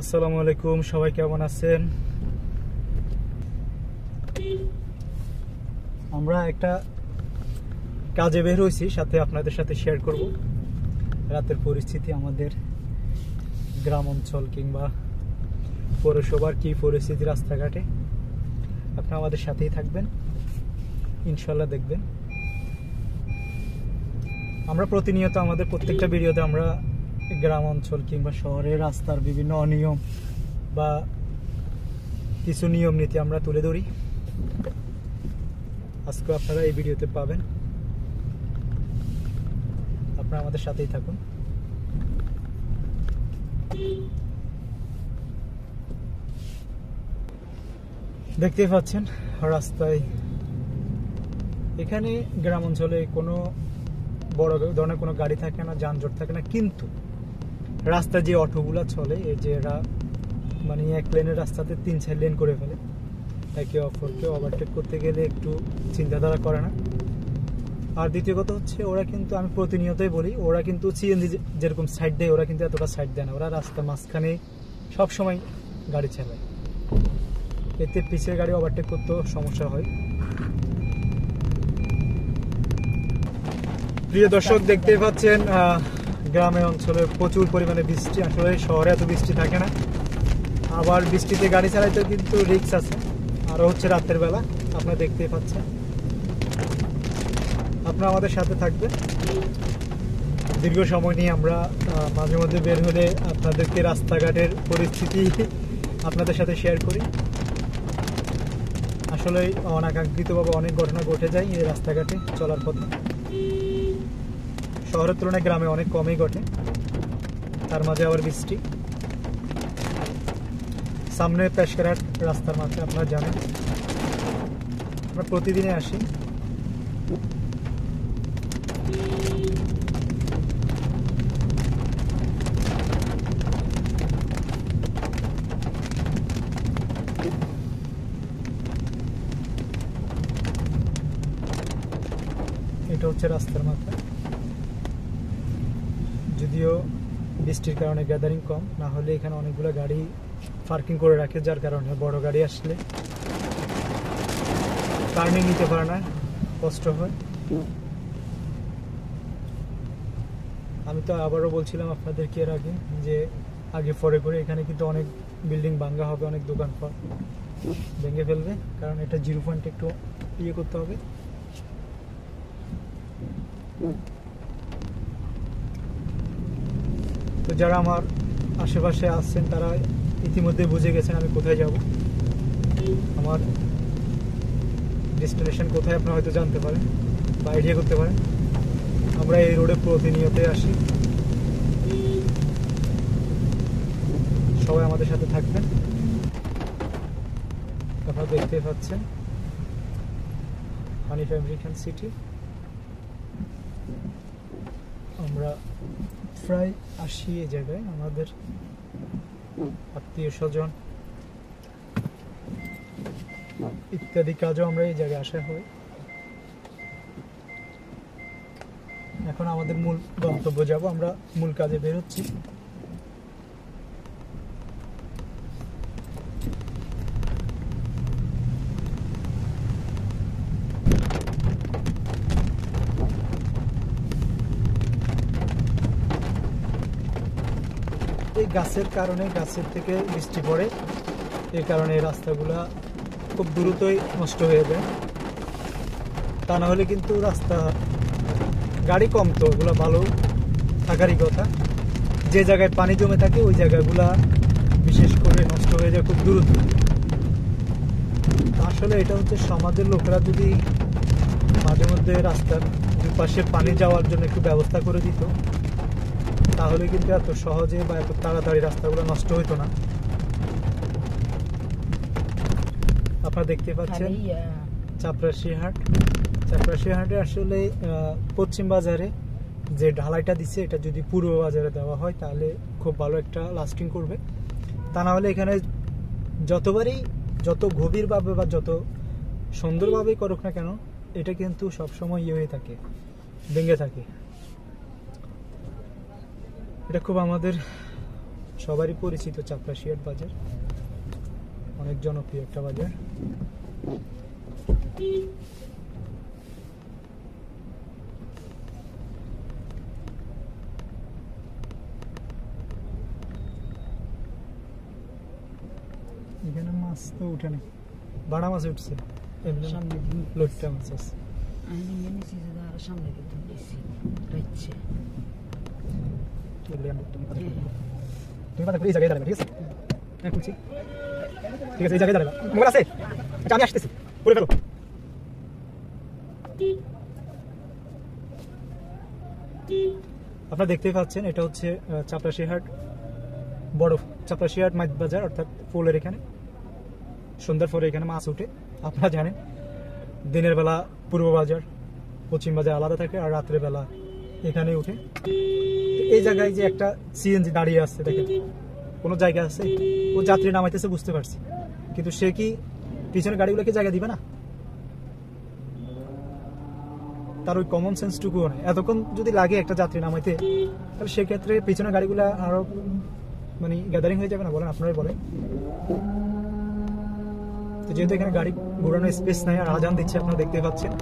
আসসালামু আলাইকুম, সবাই কেমন আছেন? আমরা একটা কাজে বের হয়েছি, সাথে আপনাদের সাথে শেয়ার করব রাতের পরিস্থিতি, আমাদের গ্রাম অঞ্চল কিংবা পৌরসভার কি পরিস্থিতি রাস্তাঘাটে। আপনারা আমাদের সাথেই থাকবেন, ইনশাল্লাহ দেখবেন। আমরা প্রতিনিয়ত আমাদের প্রত্যেকটা ভিডিওতে আমরা গ্রাম অঞ্চল কিংবা শহরের রাস্তার বিভিন্ন অনিয়ম বা কিছু নিয়ম নীতি আমরা তুলে ধরি। আজকে আপনারা এই ভিডিওতে পাবেন, আপনারা আমাদের সাথেই থাকুন। দেখতেই পাচ্ছেন রাস্তায়, এখানে গ্রাম অঞ্চলে কোনো বড় ধরনের কোনো গাড়ি থাকে না, যানজট থাকে না, কিন্তু রাস্তায় যে অটোগুলো চলে, এই যে এরা মানে এক লেনের রাস্তাতে 3-4 লেন করে ফেলে, একে অপরকে ওভারটেক করতে গেলে একটু চিন্তাধারা করে না। আর দ্বিতীয় কথা হচ্ছে, ওরা কিন্তু, আমি প্রতিনিয়তই বলি, ওরা কিন্তু সিএনজি যেরকম সাইড দেয়, ওরা কিন্তু এতটা সাইড দেয় না। ওরা রাস্তার মাঝখানে সবসময় গাড়ি চালায়, এতে পিছের গাড়ি ওভারটেক করতেও সমস্যা হয়। প্রিয় দর্শক, দেখতেই পাচ্ছেন গ্রামে অঞ্চলে প্রচুর পরিমাণে বৃষ্টি। আসলে শহরে এত বৃষ্টি থাকে না, আবার বৃষ্টিতে গাড়ি চালাইতেও কিন্তু রিস্ক আছে, আরও হচ্ছে রাতের বেলা। আপনারা দেখতেই পাচ্ছেন, আপনারা আমাদের সাথে থাকবেন। দীর্ঘ সময় নিয়ে আমরা মাঝে মধ্যে বের হলে আপনাদেরকে রাস্তাঘাটের পরিস্থিতি আপনাদের সাথে শেয়ার করি। আসলে অনাকাঙ্ক্ষিতভাবে অনেক ঘটনা ঘটে যায় এই রাস্তাঘাটে চলার পথে। শহরের তুলনায় গ্রামে অনেক কমই ঘটে, তার মাঝে আবার বৃষ্টি। সামনে পেশকারহাট রাস্তার মাঝে, আপনারা জানেন আমরা প্রতিদিনে আসি। এটা হচ্ছে রাস্তার মাথা, যদিও বৃষ্টির কারণে গ্যাদারিং কম, না হলে এখানে অনেকগুলো গাড়ি পার্কিং করে রাখে, যার কারণে বড় গাড়ি আসলে টার্নিং নিতে পারে না, কষ্ট হয়। আমি তো আবারও বলছিলাম আপনাদেরকে এর আগে, যে আগে পরে করে এখানে কিন্তু অনেক বিল্ডিং ভাঙ্গা হবে, অনেক দোকানপাট ভেঙে ফেলবে, কারণ এটা 0 পয়েন্ট একটু ইয়ে করতে হবে। তো যারা আমার আশেপাশে আসছেন তারা ইতিমধ্যে বুঝে গেছেন আমি কোথায় যাব, আমার ডেস্টিনেশন কোথায় আপনারা হয়তো জানতে পারেন বা আইডিয়া করতে পারেন। আমরা এই রোডে প্রতিনিয়ত আসি, সবাই আমাদের সাথে থাকবেন। আপনারা দেখতে পাচ্ছেন হানিফ আমেরিকান সিটি। আমরা প্রায় আসি এই জায়গায়, আমাদের আত্মীয় স্বজন ইত্যাদি কাজও আমরা এই জায়গায় আসা হয়। এখন আমাদের মূল গন্তব্য যাব, আমরা মূল কাজে বের হচ্ছি। এই গাছের কারণে, গাছের থেকে বৃষ্টি পড়ে, এই কারণে এই রাস্তাগুলা খুব দ্রুতই নষ্ট হয়ে যায়। তা না হলে কিন্তু রাস্তা গাড়ি কম, তো ওগুলো ভালো থাকারই কথা। যে জায়গায় পানি জমে থাকে ওই জায়গাগুলা বিশেষ করে নষ্ট হয়ে যায় খুব দ্রুত। আসলে এটা হচ্ছে সমাজের লোকেরা যদি মাঝে মধ্যে রাস্তার দুপাশে পানি যাওয়ার জন্য একটু ব্যবস্থা করে দিত, তাহলে কিন্তু এত সহজে বা এত তাড়াতাড়ি রাস্তাগুলো নষ্ট হইতো না। আপনারা দেখতে পাচ্ছেন চাপরাশি হাট। চাপরাশি হাটে আসলে পশ্চিম বাজারে যে ঢালাইটা দিচ্ছে, এটা যদি পূর্ব বাজারে দেওয়া হয় তাহলে খুব ভালো একটা লাস্টিং করবে। তা না হলে এখানে যতবারই, যত গভীরভাবে বা যত সুন্দরভাবেই করুক না কেন, এটা কিন্তু সবসময় ইয়ে হয়ে থাকে, ভেঙে থাকে। এটা খুব আমাদের সবারই পরিচিত চাপরাশিয়াট বাজার, অনেক জনপ্রিয় একটা বাজার। এখানে মাছ তো উঠে না, বাড়া মাছ উঠছে, এমনি সামনে লোটটা মাছ আছে। আমি নিয়ে নিছি যে আর সামনে কিন্তু নিছি রইছে। তুমি বাদে এই জায়গায় দাঁড়াবে, ঠিক আছে? হ্যাঁ খুলছি, ঠিক আছে, এই জায়গায় দাঁড়াবে। মোবাইল আছে? আচ্ছা আমি আসতেছি, করে ফেলো। আপনারা দেখতেই পাচ্ছেন এটা হচ্ছে চাপরাশিহাট বড় চাপরাশিহাট মাছ বাজার, অর্থাৎ ফুলের এখানে সন্ধ্যার পরে এখানে মাছ উঠে। আপনারা জানেন দিনের বেলা পূর্ব বাজার পশ্চিম বাজার আলাদা থাকে, আর রাত্রে বেলা এখানে উঠে। এই জায়গায় যে একটা সিএনজি দাঁড়িয়ে আছে দেখেন, কোনো জায়গা আছে, ও যাত্রী নামাইতেছে বুঝতে পারছি, কিন্তু সে কি পিছনে গাড়িগুলোকে জায়গা দিবে না? তার ওই কমন সেন্সটুকুও নেই। এতক্ষণ যদি লাগে একটা যাত্রী নামাইতে, তাহলে সেক্ষেত্রে পিছনে গাড়িগুলা আরো মানে গ্যাদারিং হয়ে যাবে না? বলেন, আপনারাই বলেন। তো যেহেতু এখানে গাড়ি ঘোরানোর স্পেস নাই, আর আজান দিচ্ছে আপনারা দেখতে পাচ্ছেন।